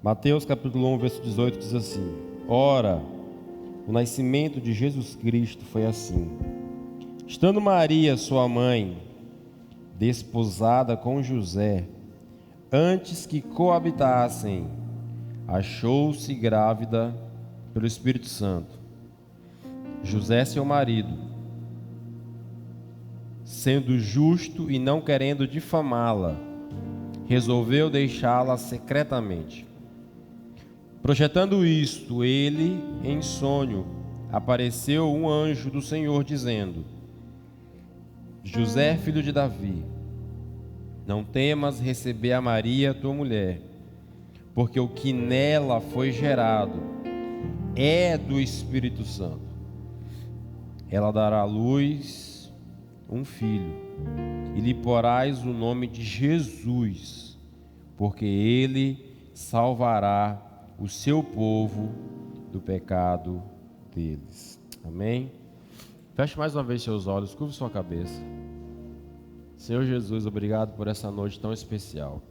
Mateus capítulo 1, verso 18 diz assim: Ora, o nascimento de Jesus Cristo foi assim. Estando Maria, sua mãe, desposada com José, antes que coabitassem, achou-se grávida pelo Espírito Santo. José, seu marido, sendo justo e não querendo difamá-la, resolveu deixá-la secretamente. Projetando isto, ele, em sonho, apareceu um anjo do Senhor, dizendo: José, filho de Davi, não temas receber a Maria, tua mulher, porque o que nela foi gerado é do Espírito Santo. Ela dará à luz um filho, e lhe porás o nome de Jesus, porque ele salvará o seu povo do pecado deles. Amém? Feche mais uma vez seus olhos, curve sua cabeça. Senhor Jesus, obrigado por essa noite tão especial.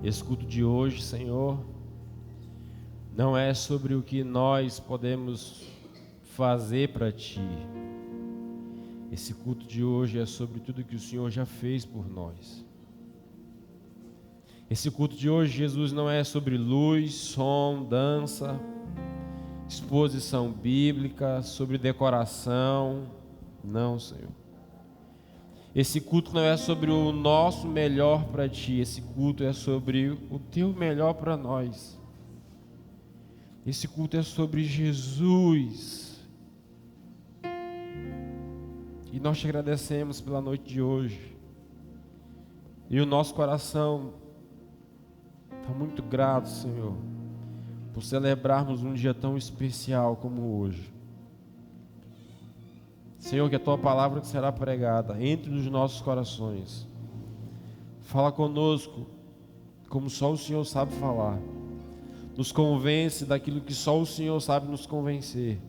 Esse culto de hoje, Senhor, não é sobre o que nós podemos fazer para Ti. Esse culto de hoje é sobre tudo que o Senhor já fez por nós. Esse culto de hoje, Jesus, não é sobre luz, som, dança, exposição bíblica, sobre decoração. Não, Senhor. Esse culto não é sobre o nosso melhor para Ti. Esse culto é sobre o Teu melhor para nós. Esse culto é sobre Jesus. E nós te agradecemos pela noite de hoje. E o nosso coração está muito grato, Senhor, por celebrarmos um dia tão especial como hoje. Senhor, que a Tua palavra que será pregada entre os nossos corações. Fala conosco como só o Senhor sabe falar. Nos convence daquilo que só o Senhor sabe nos convencer.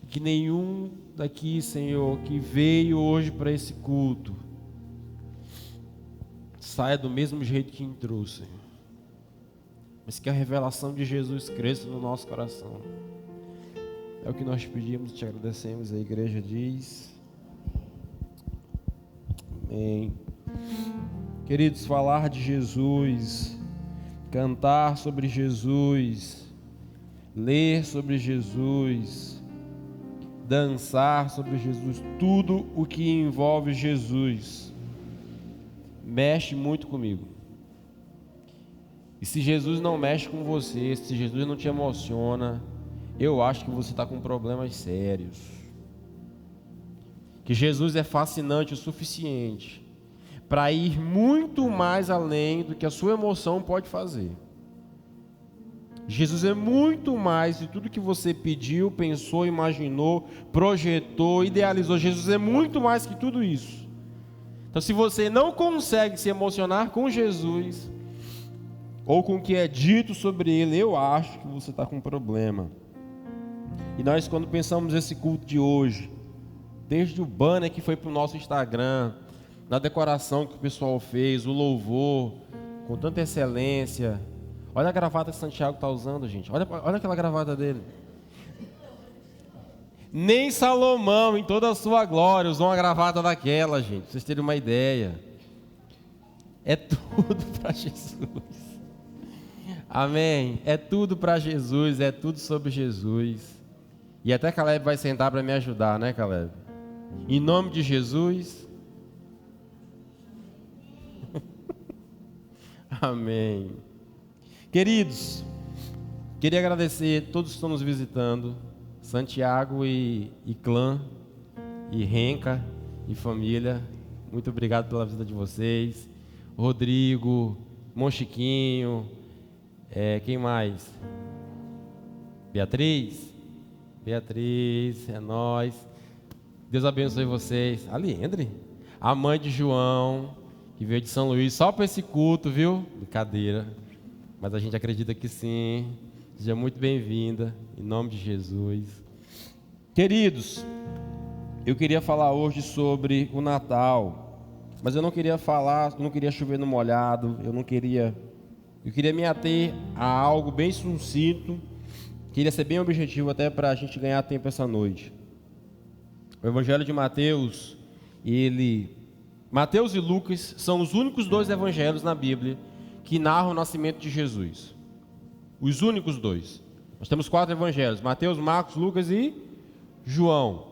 Que nenhum daqui, Senhor, que veio hoje para esse culto saia do mesmo jeito que entrou, Senhor. Mas que a revelação de Jesus cresça no nosso coração. É o que nós pedimos e te agradecemos. A igreja diz amém. Queridos, falar de Jesus, cantar sobre Jesus, ler sobre Jesus, dançar sobre Jesus, tudo o que envolve Jesus mexe muito comigo. E se Jesus não mexe com você, se Jesus não te emociona, eu acho que você está com problemas sérios. Que Jesus é fascinante o suficiente para ir muito mais além do que a sua emoção pode fazer. Jesus é muito mais de tudo que você pediu, pensou, imaginou, projetou, idealizou. Jesus é muito mais que tudo isso. Então, se você não consegue se emocionar com Jesus ou com o que é dito sobre Ele, eu acho que você está com um problema. E nós, quando pensamos nesse culto de hoje, desde o banner que foi para o nosso Instagram, na decoração que o pessoal fez, o louvor, com tanta excelência. Olha a gravata que Santiago está usando, gente. Olha aquela gravata dele. Nem Salomão, em toda a sua glória, usou uma gravata daquela, gente. Pra vocês terem uma ideia. É tudo para Jesus. Amém? É tudo para Jesus, é tudo sobre Jesus. E até Caleb vai sentar para me ajudar, né, Caleb? Em nome de Jesus. Amém. Queridos, queria agradecer a todos que estão nos visitando, Santiago e clã, e Renca e família, muito obrigado pela visita de vocês. Rodrigo, Monchiquinho, quem mais? Beatriz, é nóis. Deus abençoe vocês. A Liendre, a mãe de João, que veio de São Luís só para esse culto, viu? Brincadeira. Mas a gente acredita que sim. Seja muito bem-vinda, em nome de Jesus. Queridos, eu queria falar hoje sobre o Natal, mas eu não queria chover no molhado, eu não queria Eu queria me ater a algo bem sucinto, queria ser bem objetivo até para a gente ganhar tempo essa noite. O Evangelho de Mateus, Mateus e Lucas são os únicos dois evangelhos na Bíblia que narram o nascimento de Jesus. Os únicos dois. Nós temos 4 evangelhos: Mateus, Marcos, Lucas e João.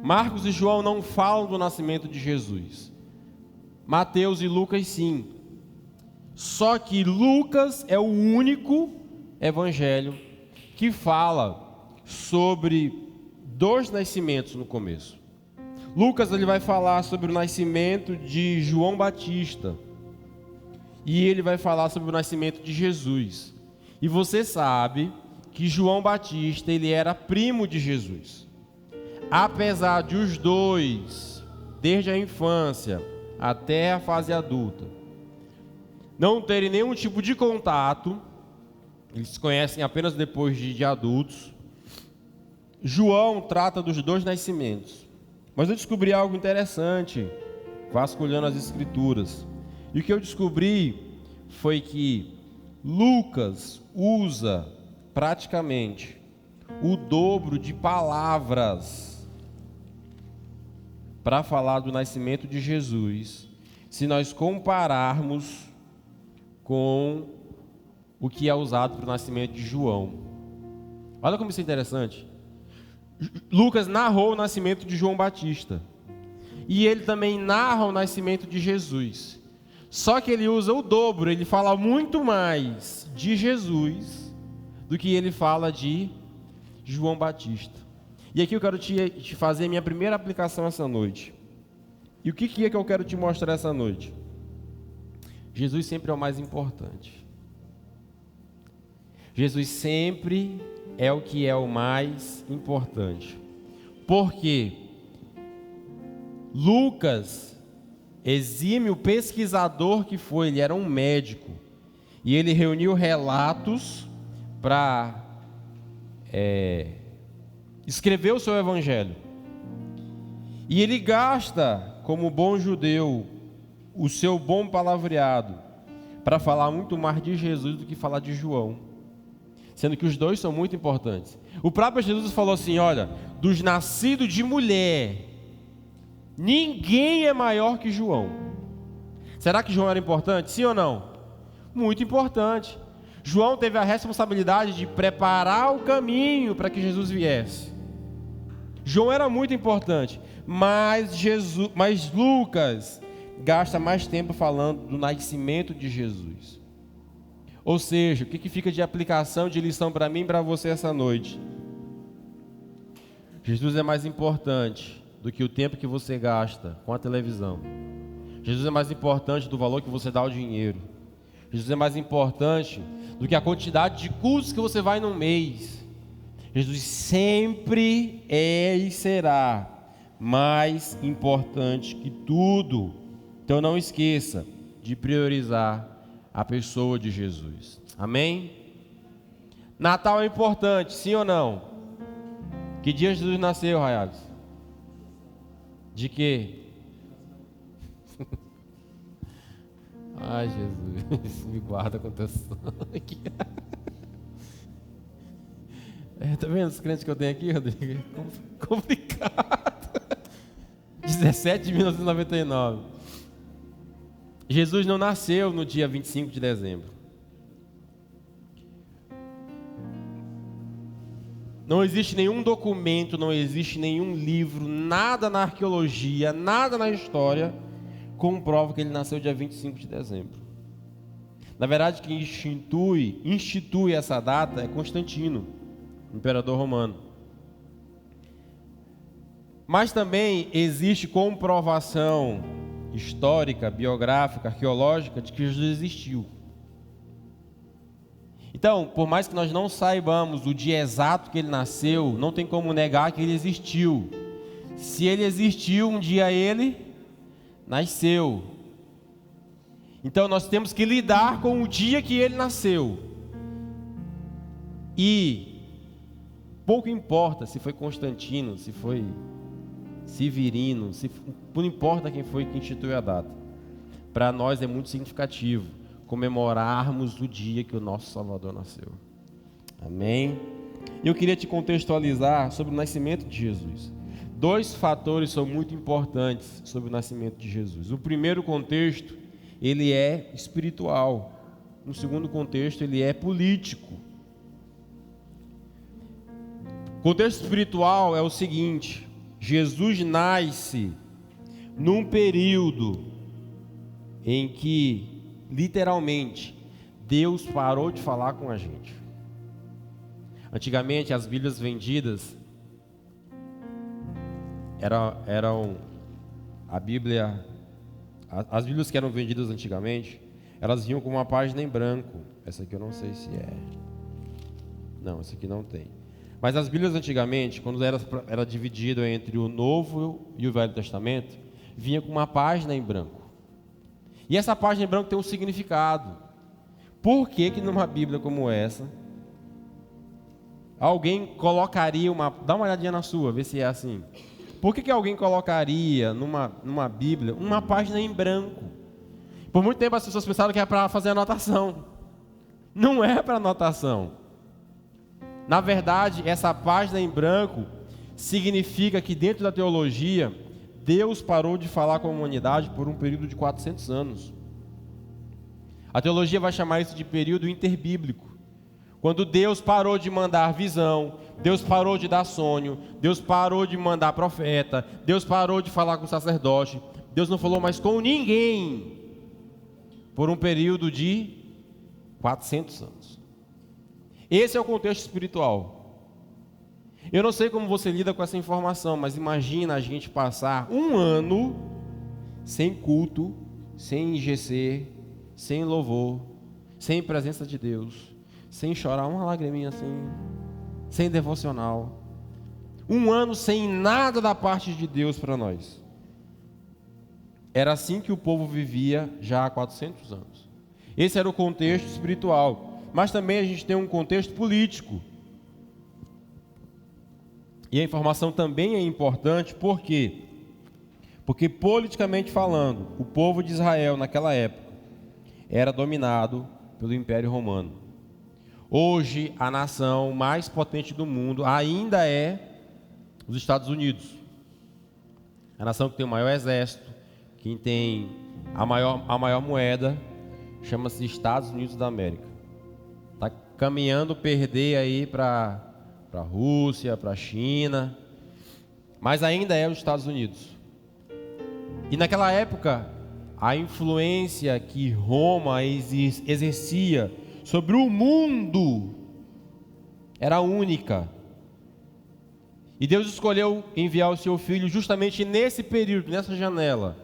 Marcos e João não falam do nascimento de Jesus. Mateus e Lucas sim. Só que Lucas é o único evangelho que fala sobre 2 nascimentos no começo. Lucas ele vai falar sobre o nascimento de João Batista. E ele vai falar sobre o nascimento de Jesus. E você sabe que João Batista ele era primo de Jesus. Apesar de os dois, desde a infância até a fase adulta, não terem nenhum tipo de contato, eles se conhecem apenas depois de adultos, João trata dos 2 nascimentos. Mas eu descobri algo interessante, vasculhando as Escrituras. E o que eu descobri foi que Lucas usa praticamente o dobro de palavras para falar do nascimento de Jesus, se nós compararmos com o que é usado para o nascimento de João. Olha como isso é interessante. Lucas narrou o nascimento de João Batista. E ele também narra o nascimento de Jesus. Só que ele usa o dobro, ele fala muito mais de Jesus do que ele fala de João Batista. E aqui eu quero te fazer a minha primeira aplicação essa noite. E o que é que eu quero te mostrar essa noite? Jesus sempre é o mais importante. Jesus sempre é o que é o mais importante. Porque Lucas, exímio pesquisador que foi, ele era um médico. E ele reuniu relatos para escrever o seu evangelho. E ele gasta, como bom judeu, o seu bom palavreado para falar muito mais de Jesus do que falar de João, sendo que os dois são muito importantes. O próprio Jesus falou assim: olha, dos nascidos de mulher, ninguém é maior que João. Será que João era importante? Sim ou não? Muito importante. João teve a responsabilidade de preparar o caminho para que Jesus viesse. João era muito importante, mas Lucas gasta mais tempo falando do nascimento de Jesus. Ou seja, o que fica de aplicação, de lição para mim e para você essa noite? Jesus é mais importante do que o tempo que você gasta com a televisão. Jesus é mais importante do valor que você dá ao dinheiro. Jesus é mais importante do que a quantidade de cultos que você vai num mês. Jesus sempre é e será mais importante que tudo. Então não esqueça de priorizar a pessoa de Jesus. Amém? Natal é importante, sim ou não? Que dia Jesus nasceu, Raiados? De quê? Ai, Jesus, me guarda com teu sangue. Tá vendo os crentes que eu tenho aqui, Rodrigo? Complicado. 17 de 1999. Jesus não nasceu no dia 25 de dezembro. Não existe nenhum documento, não existe nenhum livro, nada na arqueologia, nada na história comprova que ele nasceu dia 25 de dezembro. Na verdade, quem institui essa data é Constantino, imperador romano. Mas também existe comprovação histórica, biográfica, arqueológica de que Jesus existiu. Então, por mais que nós não saibamos o dia exato que ele nasceu, não tem como negar que ele existiu. Se ele existiu, um dia ele nasceu. Então nós temos que lidar com o dia que ele nasceu. E pouco importa se foi Constantino, se foi Severino, não importa quem foi que instituiu a data. Para nós é muito significativo. comemorarmos o dia que o nosso Salvador nasceu. Amém? E eu queria te contextualizar sobre o nascimento de Jesus. 2 fatores são muito importantes sobre o nascimento de Jesus. O primeiro contexto, ele é espiritual. No segundo contexto, ele é político. O contexto espiritual é o seguinte: Jesus nasce num período em que, literalmente, Deus parou de falar com a gente. Antigamente, as Bíblias vendidas eram a Bíblia, as Bíblias que eram vendidas antigamente, elas vinham com uma página em branco. Essa aqui eu não sei se é. Não, essa aqui não tem. Mas as Bíblias antigamente, quando era dividido entre o Novo e o Velho Testamento, vinha com uma página em branco. E essa página em branco tem um significado. Por que que numa Bíblia como essa, alguém colocaria dá uma olhadinha na sua, vê se é assim. Por que que alguém colocaria numa Bíblia uma página em branco? Por muito tempo as pessoas pensaram que é para fazer anotação. Não é para anotação. Na verdade, essa página em branco significa que dentro da teologia, Deus parou de falar com a humanidade por um período de 400 anos. A teologia vai chamar isso de período interbíblico. Quando Deus parou de mandar visão, Deus parou de dar sonho, Deus parou de mandar profeta, Deus parou de falar com o sacerdote, Deus não falou mais com ninguém por um período de 400 anos. Esse é o contexto espiritual. Eu não sei como você lida com essa informação, mas imagina a gente passar um ano sem culto, sem IGC, sem louvor, sem presença de Deus, sem chorar uma lagriminha assim, sem devocional. Um ano sem nada da parte de Deus para nós. Era assim que o povo vivia já há 400 anos. Esse era o contexto espiritual. Mas também a gente tem um contexto político. E a informação também é importante, por quê? Porque politicamente falando, o povo de Israel naquela época era dominado pelo Império Romano. Hoje, a nação mais potente do mundo ainda é os Estados Unidos. A nação que tem o maior exército, que tem a maior moeda, chama-se Estados Unidos da América. Está caminhando perder aí para a Rússia, para a China, mas ainda é os Estados Unidos. E naquela época, a influência que Roma exercia sobre o mundo era única. E Deus escolheu enviar o seu filho justamente nesse período, nessa janela,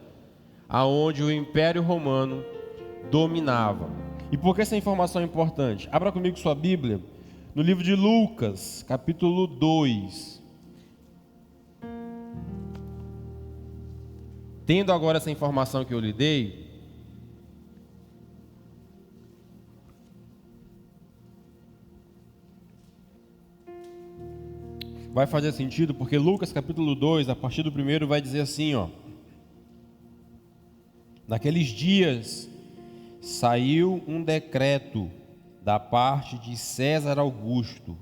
aonde o Império Romano dominava. E por que essa informação é importante? Abra comigo sua Bíblia no livro de Lucas, capítulo 2. Tendo agora essa informação que eu lhe dei, vai fazer sentido, porque Lucas capítulo 2, a partir do 1º, vai dizer assim, ó: naqueles dias saiu um decreto da parte de César Augusto,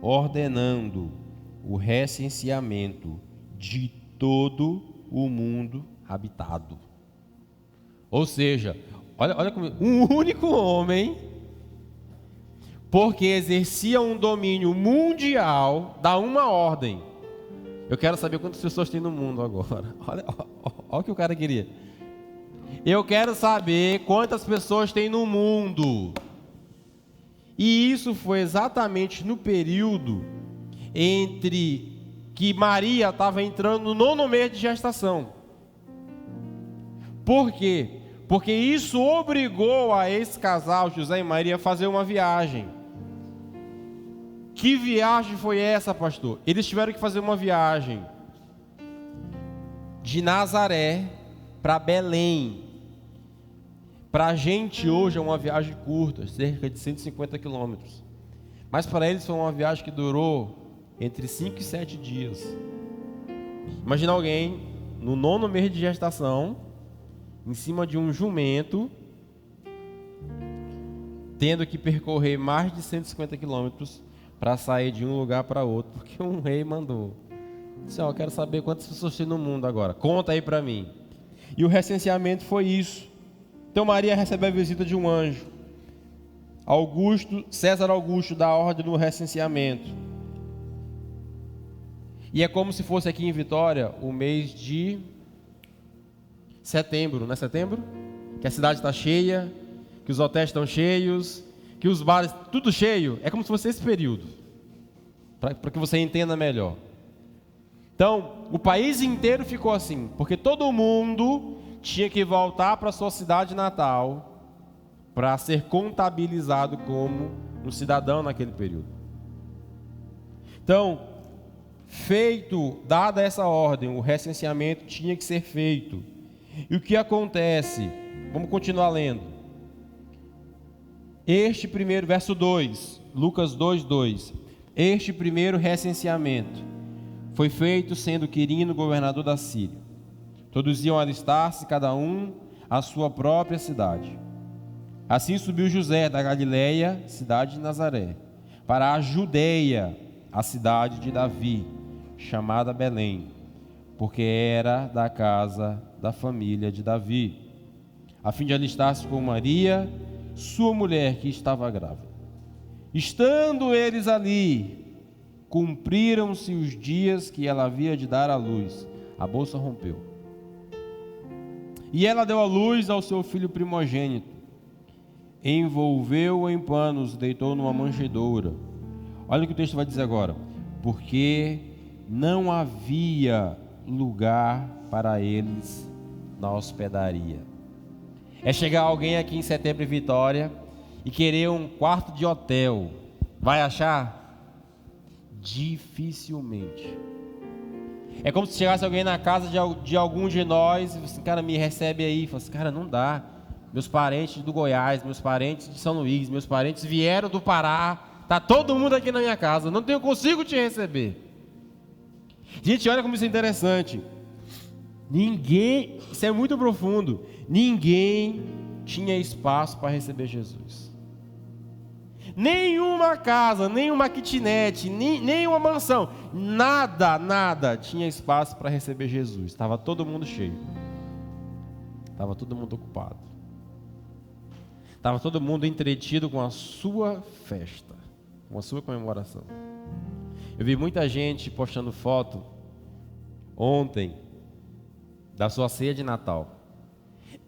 ordenando o recenseamento de todo o mundo habitado. Ou seja, olha comigo, um único homem, porque exercia um domínio mundial, dá uma ordem. Eu quero saber quantas pessoas tem no mundo agora. Olha o que o cara queria. Eu quero saber quantas pessoas tem no mundo. E isso foi exatamente no período entre que Maria estava entrando no 9º mês de gestação. Por quê? Porque isso obrigou a esse casal, José e Maria, a fazer uma viagem. Que viagem foi essa, pastor? Eles tiveram que fazer uma viagem de Nazaré para Belém. Para a gente hoje é uma viagem curta, cerca de 150 quilômetros. Mas para eles foi uma viagem que durou entre 5 e 7 dias. Imagina alguém no 9º mês de gestação, em cima de um jumento, tendo que percorrer mais de 150 quilômetros para sair de um lugar para outro, porque um rei mandou. Disse, eu quero saber quantas pessoas tem no mundo agora, conta aí para mim. E o recenseamento foi isso. Então Maria recebe a visita de um anjo. César Augusto dá a ordem do recenseamento. E é como se fosse aqui em Vitória o mês de setembro, não é setembro? Que a cidade está cheia, que os hotéis estão cheios, que os bares, tudo cheio. É como se fosse esse período, para que você entenda melhor. Então, o país inteiro ficou assim, porque todo mundo tinha que voltar para a sua cidade natal para ser contabilizado como um cidadão naquele período. Então, dada essa ordem, o recenseamento tinha que ser feito. E o que acontece? Vamos continuar lendo. Este primeiro, verso 2, Lucas 2:2. Este primeiro recenseamento foi feito sendo Quirino governador da Síria. Todos iam alistar-se, cada um à sua própria cidade. Assim subiu José da Galileia, cidade de Nazaré, para a Judeia, a cidade de Davi, chamada Belém, porque era da casa da família de Davi, a fim de alistar-se com Maria, sua mulher, que estava grávida. Estando eles ali, cumpriram-se os dias que ela havia de dar à luz. A bolsa rompeu. E ela deu à luz ao seu filho primogênito, envolveu-o em panos, deitou numa manjedoura. Olha o que o texto vai dizer agora. Porque não havia lugar para eles na hospedaria. É chegar alguém aqui em Setembro em Vitória e querer um quarto de hotel. Vai achar? Dificilmente. É como se chegasse alguém na casa de algum de nós e assim, cara, me recebe aí. Fala assim, cara, não dá. Meus parentes do Goiás, meus parentes de São Luís, meus parentes vieram do Pará. Está todo mundo aqui na minha casa. Não consigo te receber. Gente, olha como isso é interessante. Isso é muito profundo. Ninguém tinha espaço para receber Jesus. Nenhuma casa, nenhuma kitnet, nenhuma mansão, nada tinha espaço para receber Jesus. Estava todo mundo cheio. Estava todo mundo ocupado. Estava todo mundo entretido com a sua festa, com a sua comemoração. Eu vi muita gente postando foto ontem da sua ceia de Natal.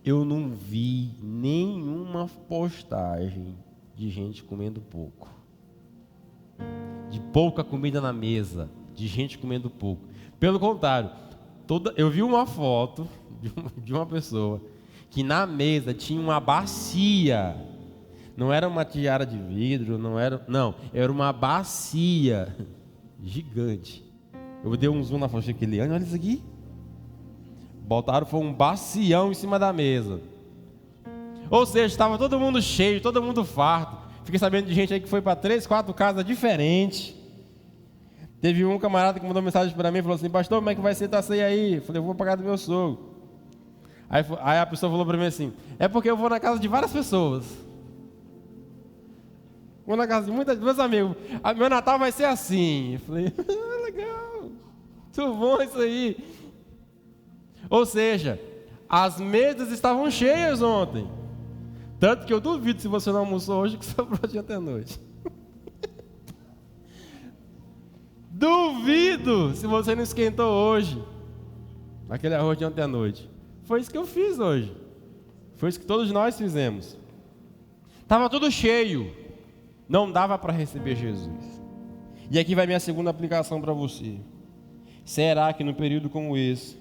Eu não vi nenhuma postagem de gente comendo pouco, de pouca comida na mesa, de gente comendo pouco. Pelo contrário, eu vi uma foto de uma pessoa que na mesa tinha uma bacia. Não era uma tiara de vidro, era uma bacia gigante. Eu dei um zoom na foto daquele ano, olha isso aqui. Botaram, foi um bacião em cima da mesa. Ou seja, estava todo mundo cheio, todo mundo farto. Fiquei sabendo de gente aí que foi para 3, 4 casas diferentes. Teve um camarada que mandou mensagem para mim e falou assim, pastor, como é que vai ser tua ceia aí? Eu falei, eu vou pagar do meu sogro. Aí a pessoa falou para mim assim, é porque eu vou na casa de várias pessoas. Vou na casa de meus amigos. Meu Natal vai ser assim. Eu falei, legal. Muito bom isso aí. Ou seja, as mesas estavam cheias ontem. Tanto que eu duvido, se você não almoçou hoje, que sobrou de ontem à noite. Duvido se você não esquentou hoje aquele arroz de ontem à noite. Foi isso que eu fiz hoje. Foi isso que todos nós fizemos. Estava tudo cheio. Não dava para receber Jesus. E aqui vai minha segunda aplicação para você. Será que no período como esse,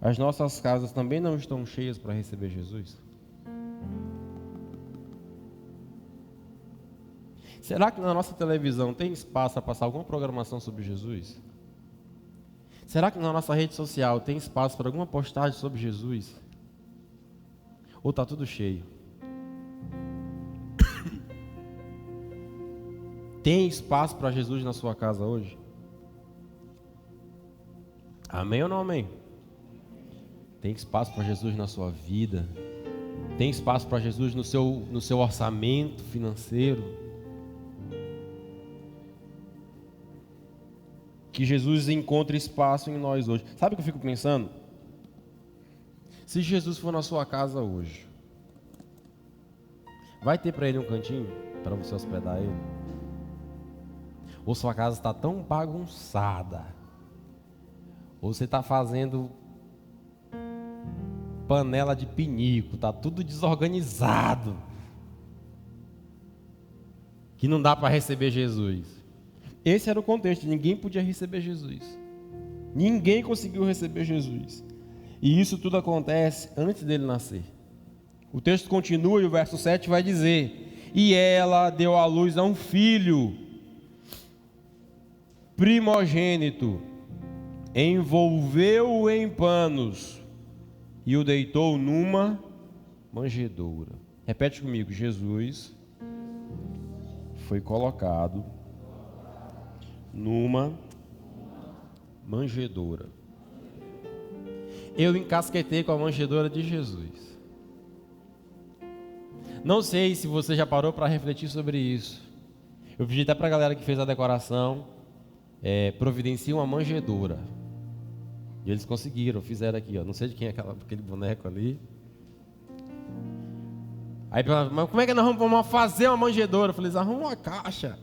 as nossas casas também não estão cheias para receber Jesus? Será que na nossa televisão tem espaço para passar alguma programação sobre Jesus? Será que na nossa rede social tem espaço para alguma postagem sobre Jesus? Ou está tudo cheio? Tem espaço para Jesus na sua casa hoje? Amém ou não amém? Tem espaço para Jesus na sua vida? Tem espaço para Jesus no seu orçamento financeiro? Que Jesus encontre espaço em nós hoje. Sabe o que eu fico pensando? Se Jesus for na sua casa hoje, vai ter para ele um cantinho para você hospedar ele? Ou sua casa está tão bagunçada, ou você está fazendo panela de pinico, está tudo desorganizado, que não dá para receber Jesus. Esse era o contexto, ninguém podia receber Jesus. Ninguém conseguiu receber Jesus. E isso tudo acontece antes dele nascer. O texto continua e o verso 7 vai dizer: e ela deu à luz a um filho primogênito, envolveu-o em panos e o deitou numa manjedoura. Repete comigo: Jesus foi colocado numa manjedoura. Eu encasquetei com a manjedoura de Jesus. Não sei se você já parou para refletir sobre isso. Eu pedi até para a galera que fez a decoração providenciar uma manjedoura. E eles conseguiram, fizeram aqui, ó. Não sei de quem é aquele boneco ali. Aí, mas como é que nós vamos fazer uma manjedoura? Eu falei: arruma uma caixa,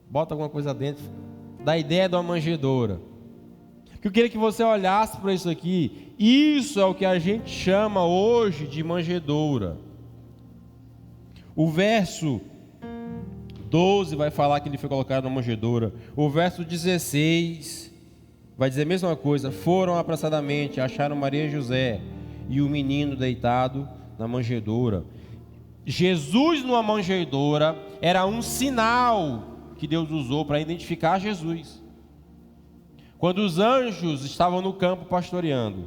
bota alguma coisa dentro, dá a ideia de uma manjedoura. Eu queria que você olhasse para isso aqui. Isso é o que a gente chama hoje de manjedoura. O verso 12 vai falar que ele foi colocado na manjedoura. O verso 16 vai dizer a mesma coisa. Foram apressadamente, acharam Maria e José e o menino deitado na manjedoura. Jesus numa manjedoura era um sinal que Deus usou para identificar Jesus. Quando os anjos estavam no campo pastoreando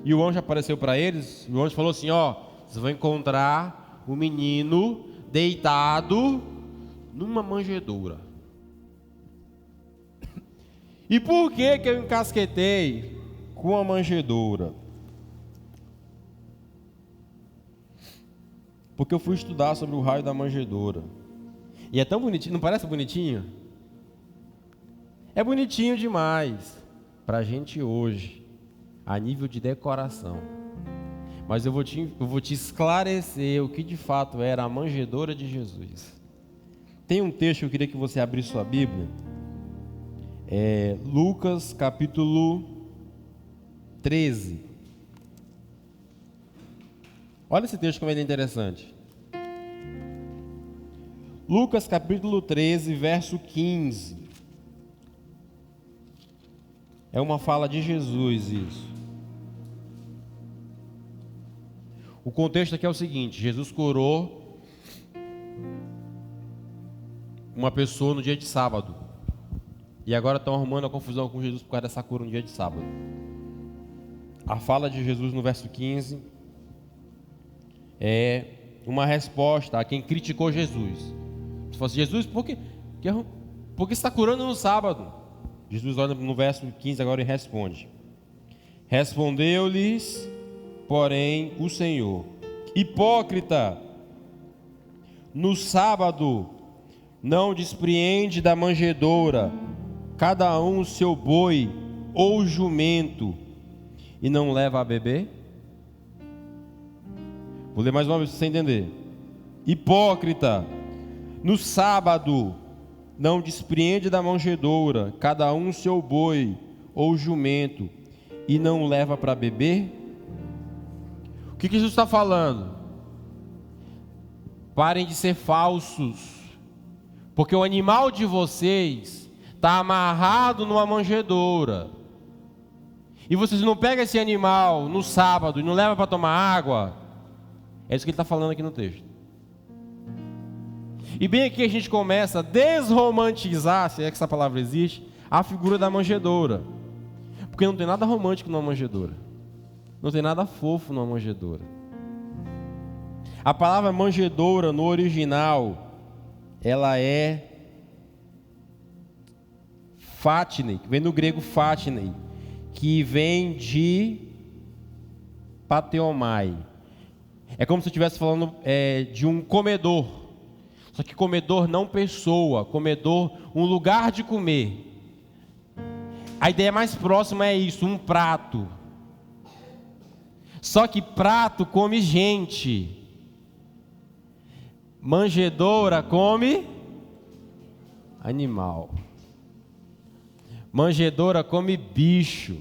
e o anjo apareceu para eles, o anjo falou assim: ó, vocês vão encontrar o menino deitado numa manjedoura. E por que eu encasquetei com a manjedoura? Porque eu fui estudar sobre o raio da manjedoura. E é tão bonitinho, não parece bonitinho? É bonitinho demais para a gente hoje, a nível de decoração. Mas eu vou te esclarecer o que de fato era a manjedoura de Jesus. Tem um texto que eu queria que você abrisse sua Bíblia. Lucas capítulo 13. Olha esse texto como ele é interessante. Lucas capítulo 13, verso 15. É uma fala de Jesus isso. O contexto aqui é o seguinte: Jesus curou uma pessoa no dia de sábado. E agora estão arrumando a confusão com Jesus por causa dessa cura no dia de sábado. A fala de Jesus no verso 15 é uma resposta a quem criticou Jesus. Se fosse Jesus, por que você está curando no sábado? Jesus olha no verso 15 agora e responde: respondeu-lhes, porém, o Senhor: hipócrita, no sábado não despreende da manjedoura cada um o seu boi ou jumento e não leva a beber? Vou ler mais uma vez para você entender. Hipócrita, no sábado não despreende da manjedoura cada um o seu boi ou jumento e não leva para beber? O que Jesus está falando? Parem de ser falsos, porque o animal de vocês está amarrado numa manjedoura, e vocês não pegam esse animal no sábado e não levam para tomar água. É isso que ele está falando aqui no texto. E bem aqui a gente começa a desromantizar, se é que essa palavra existe, a figura da manjedoura. Porque não tem nada romântico numa manjedoura. Não tem nada fofo numa manjedoura. A palavra manjedoura no original, ela é fatnei, que vem do grego fatnei, que vem de pateomai. É como se eu estivesse falando de um comedor. Só que comedor não pessoa, comedor um lugar de comer. A ideia mais próxima é isso, um prato. Só que prato come gente. Manjedoura come animal. Manjedoura come bicho.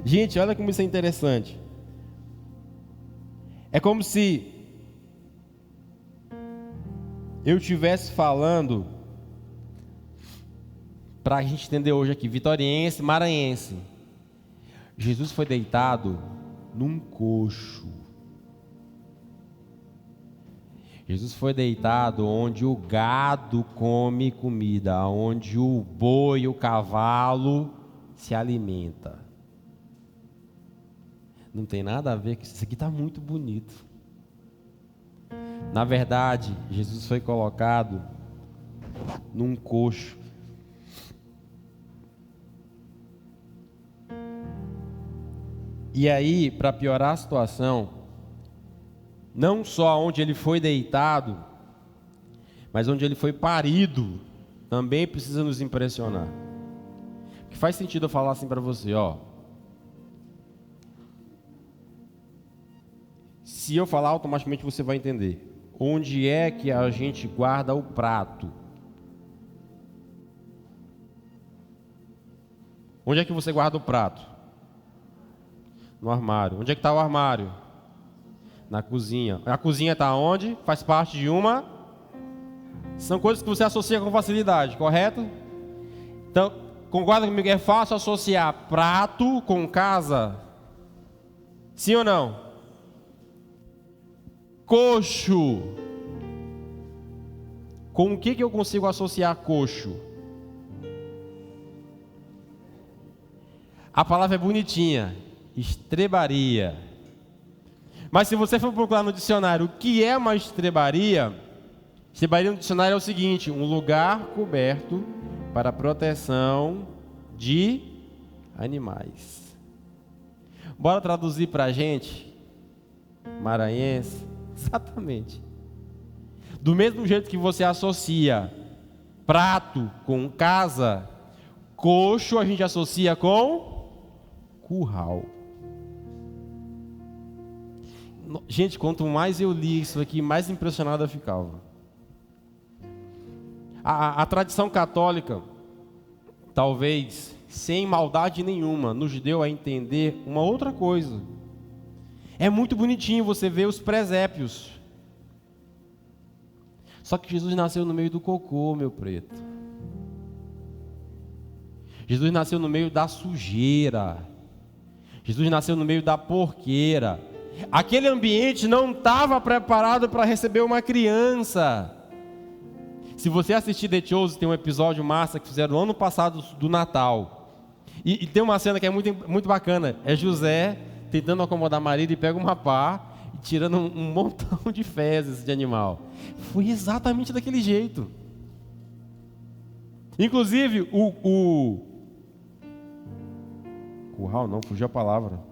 Gente, olha como isso é interessante. É como se eu estivesse falando, para a gente entender hoje aqui, vitoriense, maranhense. Jesus foi deitado num coxo. Jesus foi deitado onde o gado come comida, onde o boi e o cavalo se alimenta. Não tem nada a ver com isso. Isso aqui está muito bonito. Na verdade, Jesus foi colocado num coxo. E aí, para piorar a situação, não só onde ele foi deitado, mas onde ele foi parido, também precisa nos impressionar. Porque faz sentido eu falar assim para você, ó. Se eu falar, automaticamente você vai entender. Onde é que a gente guarda o prato? Onde é que você guarda o prato? No armário. Onde é que está o armário? Na cozinha. A cozinha está onde? Faz parte de uma... São coisas que você associa com facilidade, correto? Então, concorda comigo que é fácil associar prato com casa? Sim ou não? Coxo. Com o que eu consigo associar coxo? A palavra é bonitinha. Estrebaria. Mas se você for procurar no dicionário o que é uma estrebaria, estrebaria no dicionário é o seguinte: um lugar coberto para proteção de animais. Bora traduzir para a gente, maranhense, exatamente. Do mesmo jeito que você associa prato com casa, coxo a gente associa com curral. Gente, quanto mais eu li isso aqui, mais impressionado eu ficava. A tradição católica, talvez, sem maldade nenhuma, nos deu a entender uma outra coisa. É muito bonitinho você ver os presépios. Só que Jesus nasceu no meio do cocô, meu preto. Jesus nasceu no meio da sujeira. Jesus nasceu no meio da porqueira. Aquele ambiente não estava preparado para receber uma criança. Se você assistir The Chosen, tem um episódio massa que fizeram no ano passado do Natal. E tem uma cena que é muito, muito bacana. É José tentando acomodar Maria e pega uma pá e tirando um montão de fezes de animal. Foi exatamente daquele jeito. Inclusive, o curral não, fugiu a palavra.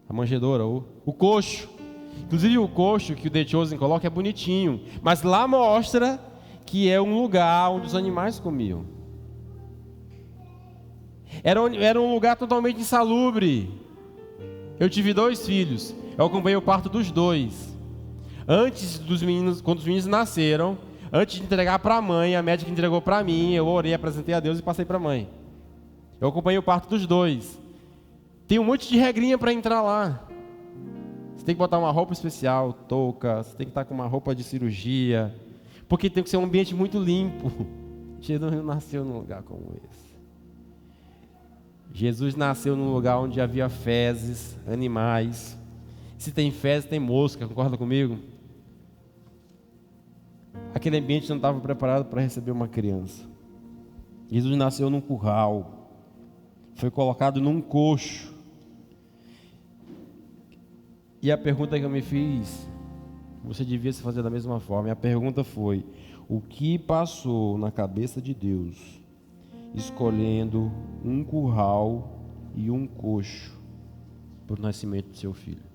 A manjedoura, o coxo. Inclusive o coxo que o The Chosen coloca é bonitinho, mas lá mostra que é um lugar onde os animais comiam. Era um lugar totalmente insalubre. Eu tive 2 filhos, eu acompanhei o parto dos 2. Antes dos meninos, quando os meninos nasceram, antes de entregar para a mãe, a médica entregou para mim, eu orei, apresentei a Deus e passei para a mãe. Eu acompanhei o parto dos 2. Tem um monte de regrinha para entrar lá. Você tem que botar uma roupa especial, touca, você tem que estar com uma roupa de cirurgia, porque tem que ser um ambiente muito limpo. Jesus não nasceu num lugar como esse. Jesus nasceu num lugar onde havia fezes, animais. Se tem fezes, tem mosca, concorda comigo? Aquele ambiente não estava preparado para receber uma criança. Jesus nasceu num curral, foi colocado num coxo. E a pergunta que eu me fiz, você devia se fazer da mesma forma. E a pergunta foi: o que passou na cabeça de Deus, escolhendo um curral e um coxo para o nascimento do seu filho?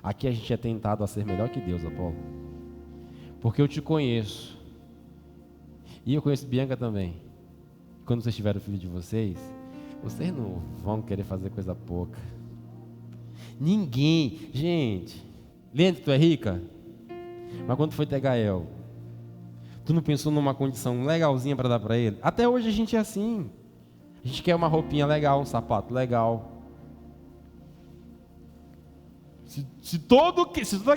Aqui a gente é tentado a ser melhor que Deus, Apolo. Porque eu te conheço. E eu conheço Bianca também. Quando vocês tiverem o filho de vocês não vão querer fazer coisa pouca. Ninguém. Gente, lembra que tu é rica? Mas quando foi ter Gael, tu não pensou numa condição legalzinha para dar para ele? Até hoje a gente é assim. A gente quer uma roupinha legal, um sapato legal. Se toda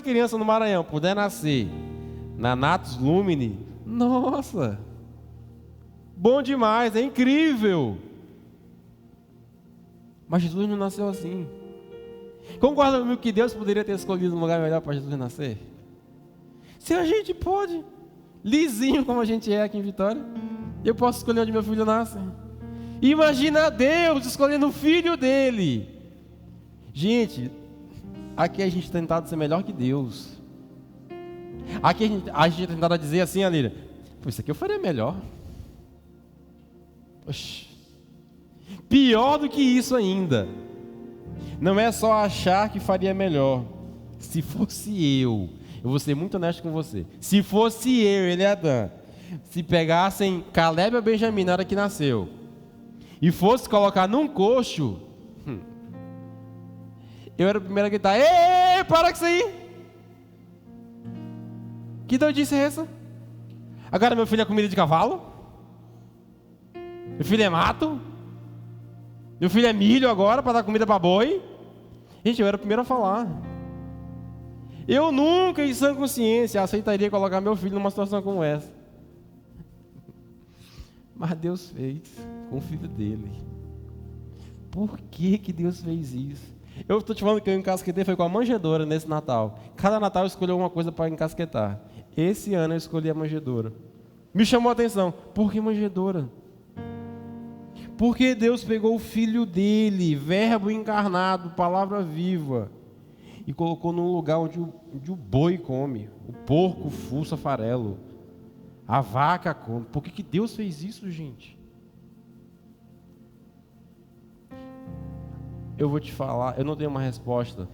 criança no Maranhão puder nascer na Natus Lumine, nossa, bom demais, é incrível. Mas Jesus não nasceu assim. Concorda comigo que Deus poderia ter escolhido um lugar melhor para Jesus nascer? Se a gente pode, lisinho como a gente é aqui em Vitória, eu posso escolher onde meu filho nasce. Imagina Deus escolhendo o filho dele. Gente, aqui a gente é tentado ser melhor que Deus. Aqui a gente é tentado a dizer assim, Alíria, pô, isso aqui eu faria melhor. Oxi. Pior do que isso ainda. Não é só achar que faria melhor. Se fosse eu vou ser muito honesto com você. Se fosse eu, ele e Adão, se pegassem Caleb ou Benjamim na hora que nasceu, e fosse colocar num coxo, eu era o primeiro a gritar: ei, para com isso aí! Que doidice é essa? Agora meu filho é comida de cavalo? Meu filho é mato? Meu filho é milho agora para dar comida para boi? Gente, eu era o primeiro a falar. Eu nunca, em sã consciência, aceitaria colocar meu filho numa situação como essa. Mas Deus fez com o filho dele. Por que Deus fez isso? Eu estou te falando que eu encasquetei foi com a manjedoura nesse Natal. Cada Natal eu escolhi uma coisa para encasquetar. Esse ano eu escolhi a manjedoura. Me chamou a atenção. Por que manjedoura? Porque Deus pegou o filho dele, verbo encarnado, palavra viva, e colocou num lugar onde o boi come, o porco fuça farelo, a vaca come. Por que Deus fez isso, gente? Eu vou te falar, eu não tenho uma resposta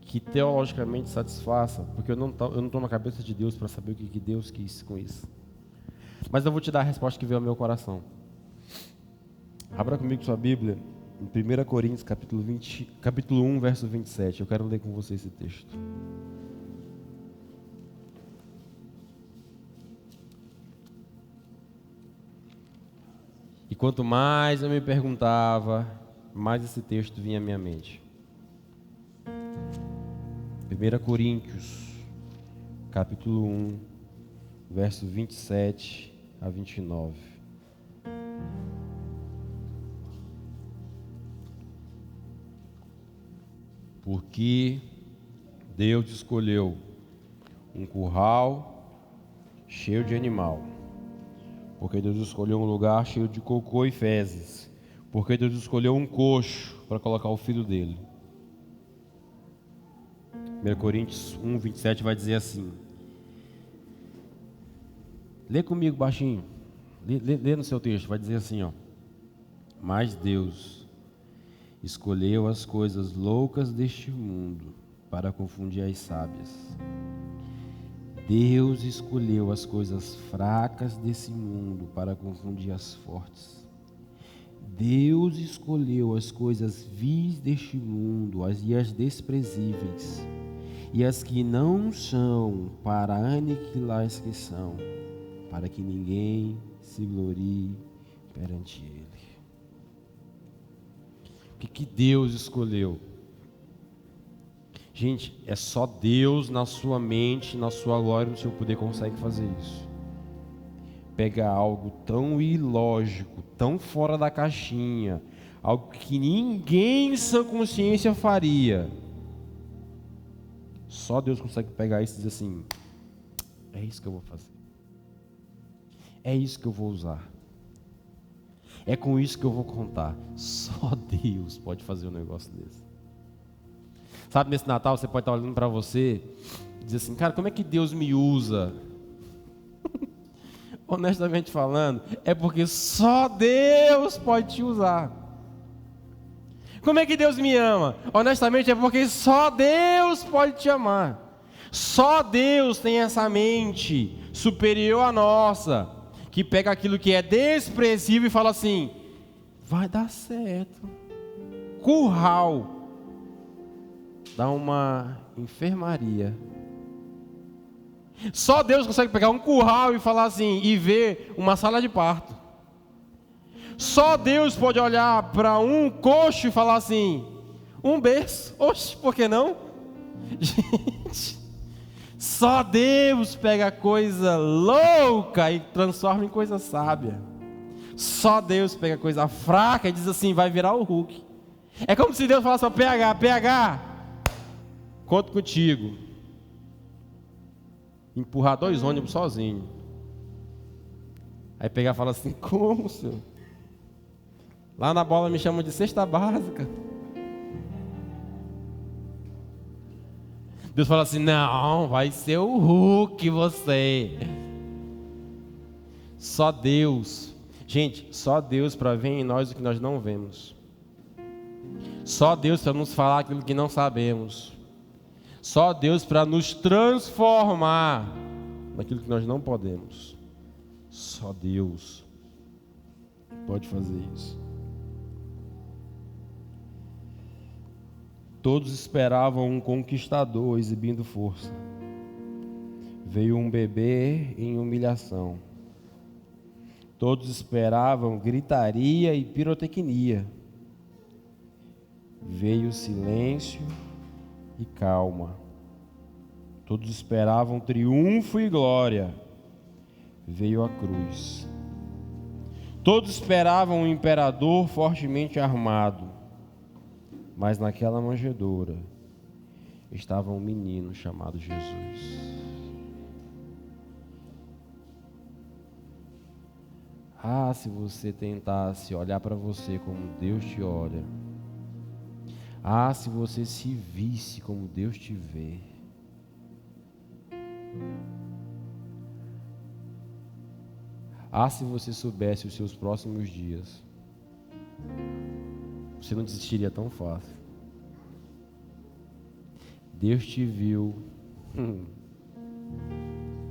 que teologicamente satisfaça, porque eu não estou na cabeça de Deus para saber o que Deus quis com isso. Mas eu vou te dar a resposta que veio ao meu coração. Abra comigo sua Bíblia em 1 Coríntios capítulo 1, verso 27. Eu quero ler com você esse texto. E quanto mais eu me perguntava, mais esse texto vinha à minha mente. 1 Coríntios capítulo 1, verso 27 a 29. Porque Deus escolheu um curral cheio de animal. Porque Deus escolheu um lugar cheio de cocô e fezes. Porque Deus escolheu um coxo para colocar o filho dele. 1 Coríntios 1, 27 vai dizer assim. Lê comigo baixinho. Lê no seu texto, vai dizer assim, ó. Mas Deus escolheu as coisas loucas deste mundo para confundir as sábias. Deus escolheu as coisas fracas desse mundo para confundir as fortes. Deus escolheu as coisas vis deste mundo e as desprezíveis, e as que não são, para aniquilar as que são, para que ninguém se glorie perante Ele. O que Deus escolheu? Gente, é só Deus na sua mente, na sua glória, no seu poder consegue fazer isso. Pegar algo tão ilógico, tão fora da caixinha, algo que ninguém em sã consciência faria. Só Deus consegue pegar isso e dizer assim: é isso que eu vou fazer. É isso que eu vou usar. É com isso que eu vou contar. Só Deus pode fazer um negócio desse. Sabe, nesse Natal você pode estar olhando para você e dizer assim: cara, como é que Deus me usa? Honestamente falando, é porque só Deus pode te usar. Como é que Deus me ama? Honestamente é porque só Deus pode te amar. Só Deus tem essa mente superior à nossa, que pega aquilo que é desprezível e fala assim: vai dar certo. Curral. Dá uma enfermaria. Só Deus consegue pegar um curral e falar assim, e ver uma sala de parto. Só Deus pode olhar para um coxo e falar assim, um berço. Oxe, por que não? Gente, só Deus pega coisa louca e transforma em coisa sábia. Só Deus pega coisa fraca e diz assim, vai virar o Hulk. É como se Deus falasse para PH, conto contigo. Empurrar 2 ônibus sozinho. Aí PH fala assim, como, senhor? Lá na bola me chamam de cesta básica. Deus fala assim, não, vai ser o Hulk você. Só Deus. Gente, só Deus para ver em nós o que nós não vemos. Só Deus para nos falar aquilo que não sabemos. Só Deus para nos transformar naquilo que nós não podemos. Só Deus pode fazer isso. Todos esperavam um conquistador exibindo força. Veio um bebê em humilhação. Todos esperavam gritaria e pirotecnia. Veio silêncio e calma. Todos esperavam triunfo e glória. Veio a cruz. Todos esperavam um imperador fortemente armado. Mas naquela manjedoura estava um menino chamado Jesus. Ah, se você tentasse olhar para você como Deus te olha. Ah, se você se visse como Deus te vê. Ah, se você soubesse os seus próximos dias. Você não desistiria tão fácil. Deus te viu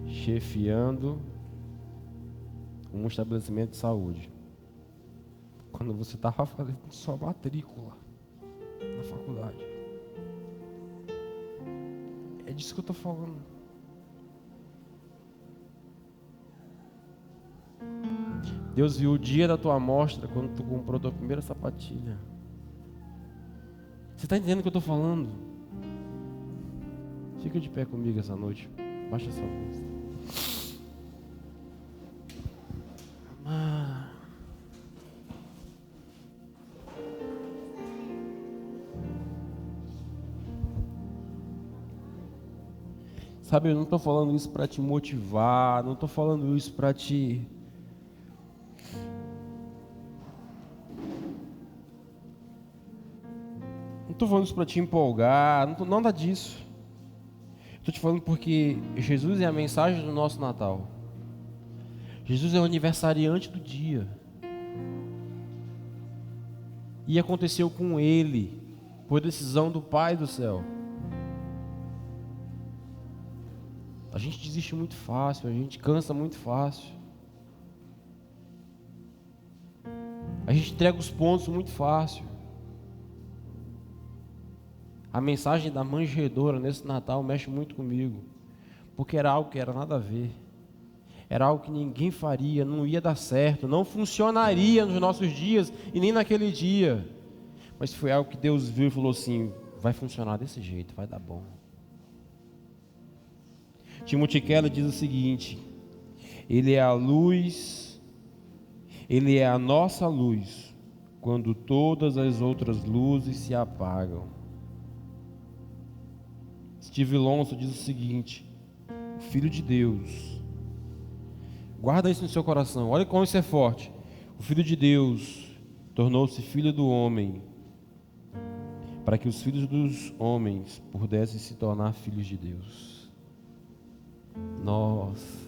chefiando um estabelecimento de saúde. Quando você estava fazendo sua matrícula na faculdade. É disso que eu estou falando. Deus viu o dia da tua amostra quando tu comprou a tua primeira sapatilha. Você está entendendo o que eu estou falando? Fica de pé comigo essa noite. Baixa essa voz. Sabe, eu não estou falando isso para te motivar, não estou falando isso para te... Não estou falando isso para te empolgar, nada disso. Estou te falando porque Jesus é a mensagem do nosso Natal. Jesus é o aniversariante do dia. E aconteceu com Ele, por decisão do Pai do céu. A gente desiste muito fácil, a gente cansa muito fácil. A gente entrega os pontos muito fácil. A mensagem da manjedoura nesse Natal mexe muito comigo, porque era algo que era nada a ver. Era algo que ninguém faria, não ia dar certo, não funcionaria nos nossos dias e nem naquele dia. Mas foi algo que Deus viu e falou assim, vai funcionar desse jeito, vai dar bom. Timothy Keller diz o seguinte, Ele é a luz, Ele é a nossa luz, quando todas as outras luzes se apagam. Steve Lonson diz o seguinte, o Filho de Deus, guarda isso no seu coração, olha como isso é forte, o Filho de Deus tornou-se Filho do homem, para que os filhos dos homens pudessem se tornar filhos de Deus. Nossa,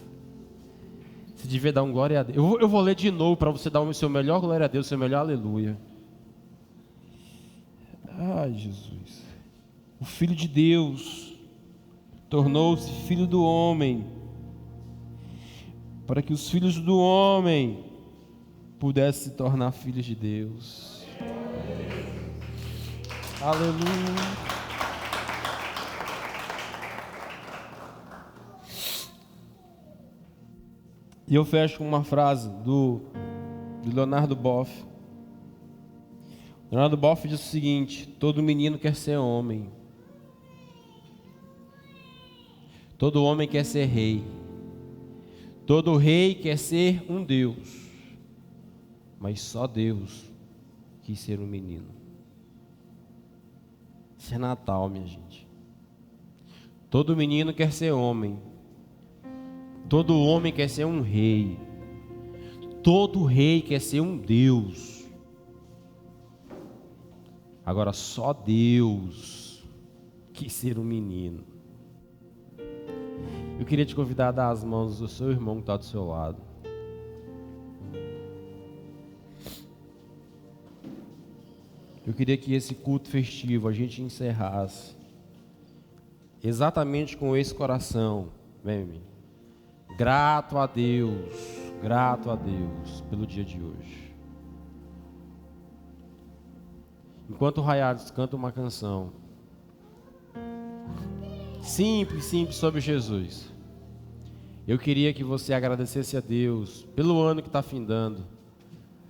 você devia dar um glória a Deus. Eu vou ler de novo para você dar o seu melhor glória a Deus, o seu melhor aleluia. Ai, Jesus. O Filho de Deus tornou-se filho do homem, para que os filhos do homem pudessem se tornar filhos de Deus. Aleluia. E eu fecho com uma frase do Leonardo Boff. Leonardo Boff diz o seguinte: todo menino quer ser homem. Todo homem quer ser rei. Todo rei quer ser um Deus. Mas só Deus quis ser um menino. Isso é Natal, minha gente. Todo menino quer ser homem. Todo homem quer ser um rei. Todo rei quer ser um Deus. Agora só Deus quis ser um menino. Eu queria te convidar a dar as mãos do seu irmão que está do seu lado. Eu queria que esse culto festivo a gente encerrasse exatamente com esse coração, vem, grato a Deus pelo dia de hoje. Enquanto o Raiados canta uma canção simples sobre Jesus, eu queria que você agradecesse a Deus pelo ano que está findando,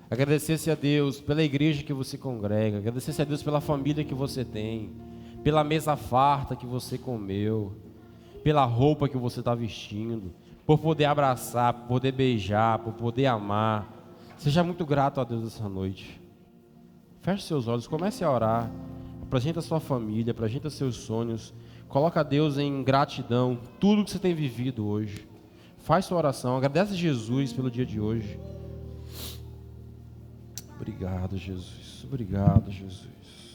agradecesse a Deus pela igreja que você congrega, agradecesse a Deus pela família que você tem, pela mesa farta que você comeu, pela roupa que você está vestindo, por poder abraçar, por poder beijar, por poder amar. Seja muito grato a Deus essa noite. Feche seus olhos, comece a orar. Apresenta a sua família, apresenta seus sonhos. Coloca a Deus em gratidão, tudo que você tem vivido hoje. Faz sua oração, agradece a Jesus pelo dia de hoje. Obrigado, Jesus. Obrigado, Jesus.